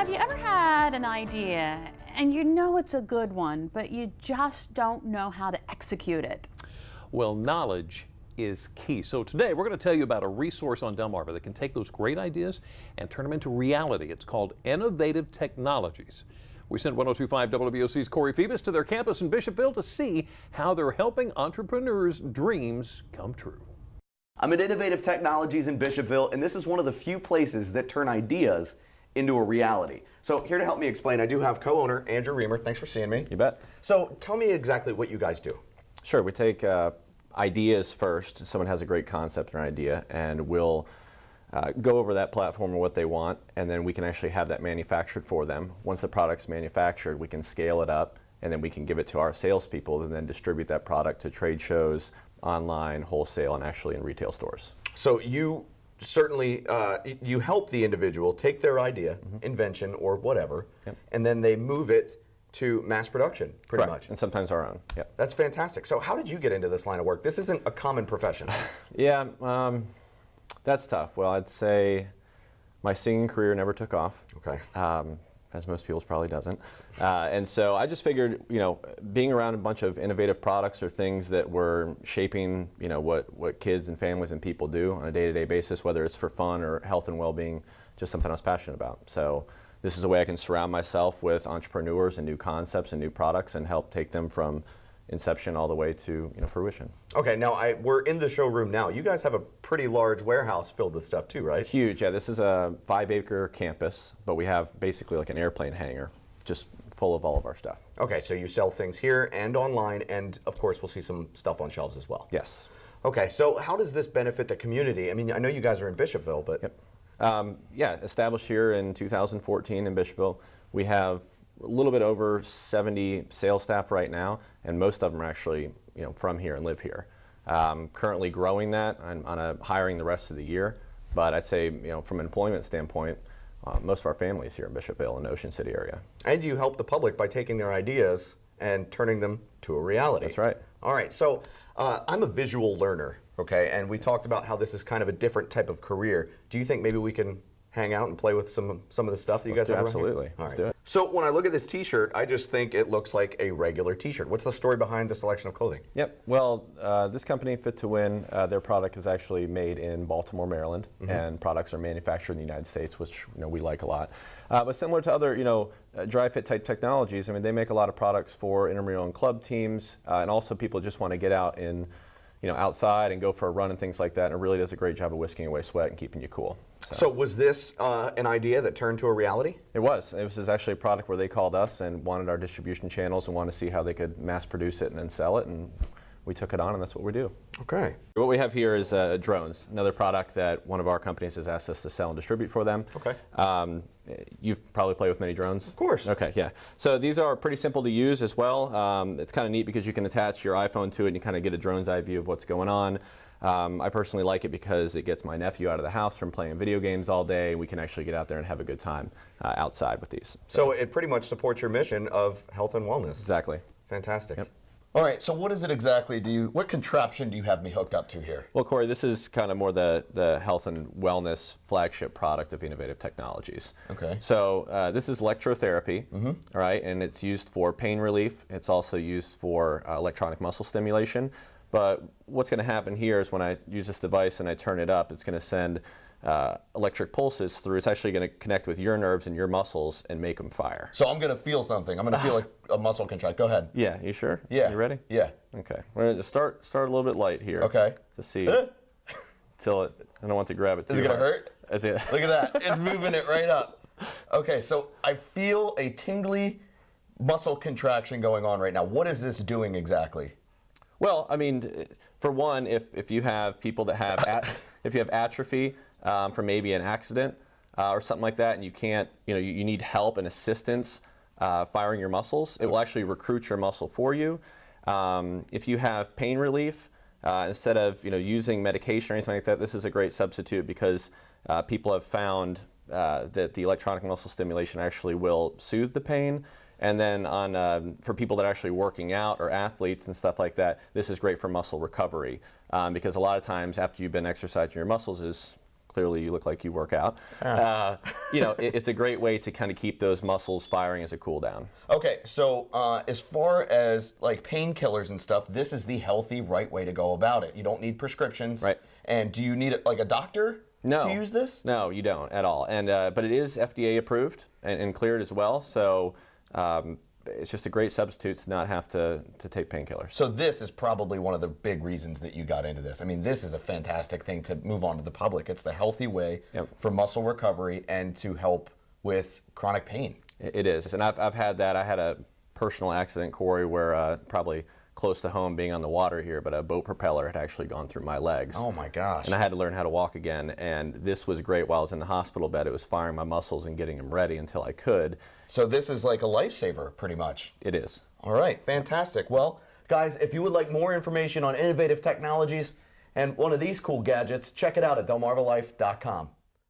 Have you ever had an idea and you know it's a good one, but you just don't know how to execute it? Well, knowledge is key. So today we're going to tell you about a resource on Delmarva that can take those great ideas and turn them into reality. It's called Enovative Technologies. We sent 102.5 WBOC's Corey Phoebus to their campus in Bishopville to see how they're helping entrepreneurs' dreams come true. I'm at Innovative Technologies in Bishopville, and this is one of the few places that turn ideas into a reality. So here to help me explain, I do have co-owner Andrew Reamer. Thanks for seeing me. You bet. So tell me exactly what you guys do. Sure, we take ideas first. Someone has a great concept or idea, and we'll go over that platform and what they want, and then we can actually have that manufactured for them. Once the product's manufactured, we can scale it up, and then we can give it to our salespeople and then distribute that product to trade shows, online, wholesale, and actually in retail stores. So you certainly, you help the individual take their idea, invention, or whatever, and then they move it to mass production, pretty much. And sometimes our own. Yep. That's fantastic. So how did you get into this line of work? This isn't a common profession. Yeah, that's tough. Well, I'd say my singing career never took off. Okay. As most people's probably doesn't. And so I just figured, you know, being around a bunch of innovative products or things that were shaping, you know, what kids and families and people do on a day-to-day basis, whether it's for fun or health and well-being, just something I was passionate about. So this is a way I can surround myself with entrepreneurs and new concepts and new products and help take them from inception all the way to, you know, fruition. Okay, now we're in the showroom now. You guys have a pretty large warehouse filled with stuff too, right? Huge, yeah. This is a 5-acre campus, but we have basically like an airplane hangar, just full of all of our stuff. Okay, so you sell things here and online, and of course we'll see some stuff on shelves as well. Yes. Okay, so how does this benefit the community? I mean, I know you guys are in Bishopville, but... Yep. Yeah, established here in 2014 in Bishopville. We have a little bit over 70 sales staff right now, and most of them are actually, you know, from here and live here. Currently growing that. I'm hiring the rest of the year, but I'd say, you know, from an employment standpoint, most of our family is here in Bishopville and Ocean City area. And you help the public by taking their ideas and turning them to a reality. That's right. All right, so I'm a visual learner, okay, and we talked about how this is kind of a different type of career. Do you think maybe we can hang out and play with some of the stuff that you guys have around here? Absolutely. All Let's right. do it. So when I look at this t-shirt, I just think it looks like a regular t-shirt. What's the story behind the selection of clothing? Yep. Well, this company, Fit to Win, their product is actually made in Baltimore, Maryland, and products are manufactured in the United States, which, you know, we like a lot. But similar to other, you know, dry fit type technologies, I mean, they make a lot of products for intramural and club teams, and also people just want to get out in, you know, outside and go for a run and things like that. And it really does a great job of whisking away sweat and keeping you cool. So was this an idea that turned to a reality? It was. It was actually a product where they called us and wanted our distribution channels and wanted to see how they could mass produce it and then sell it, and we took it on, and that's what we do. Okay. What we have here is drones, another product that one of our companies has asked us to sell and distribute for them. Okay. You've probably played with many drones? Of course. Okay, yeah. So these are pretty simple to use as well. It's kind of neat because you can attach your iPhone to it and you kind of get a drone's eye view of what's going on. I personally like it because it gets my nephew out of the house from playing video games all day. We can actually get out there and have a good time outside with these. So it pretty much supports your mission of health and wellness. Exactly. Fantastic. Yep. All right, so what is it exactly what contraption do you have me hooked up to here? Well, Corey, this is kind of more the health and wellness flagship product of Innovative Technologies. Okay. So this is electrotherapy, all right, and it's used for pain relief. It's also used for electronic muscle stimulation. But what's going to happen here is when I use this device and I turn it up, it's going to send electric pulses through. It's actually going to connect with your nerves and your muscles and make them fire. So I'm going to feel something. I'm going to feel like a muscle contract. Go ahead. Yeah, you sure? Yeah. You ready? Yeah. Okay. We're going to start a little bit light here. Okay. To see till it. I don't want to grab it too hard. Is it going to hurt? Is it? Look at that. It's moving it right up. Okay, so I feel a tingly muscle contraction going on right now. What is this doing exactly? Well, I mean, for one, if you have people that have if you have atrophy from maybe an accident or something like that, and you can't, you know, you need help and assistance firing your muscles, it will actually recruit your muscle for you. If you have pain relief, instead of, you know, using medication or anything like that, this is a great substitute because people have found that the electronic muscle stimulation actually will soothe the pain. And then for people that are actually working out or athletes and stuff like that, this is great for muscle recovery because a lot of times after you've been exercising your muscles is clearly you look like you work out. You know, it's a great way to kind of keep those muscles firing as a cool down. Okay, so as far as like painkillers and stuff, this is the healthy, right way to go about it. You don't need prescriptions. Right. And do you need like a doctor to use this? No, you don't at all. And but it is FDA approved and cleared as well. So it's just a great substitute to not have to take painkillers. So this is probably one of the big reasons that you got into this. I mean, this is a fantastic thing to move on to the public. It's the healthy way for muscle recovery and to help with chronic pain. It is, and I've had that. I had a personal accident, Corey, where probably close to home being on the water here, but a boat propeller had actually gone through my legs. Oh my gosh. And I had to learn how to walk again, and this was great while I was in the hospital bed. It was firing my muscles and getting them ready until I could. So this is like a lifesaver, pretty much. It is. All right, fantastic. Well, guys, if you would like more information on Innovative Technologies and one of these cool gadgets, check it out at delmarvalife.com.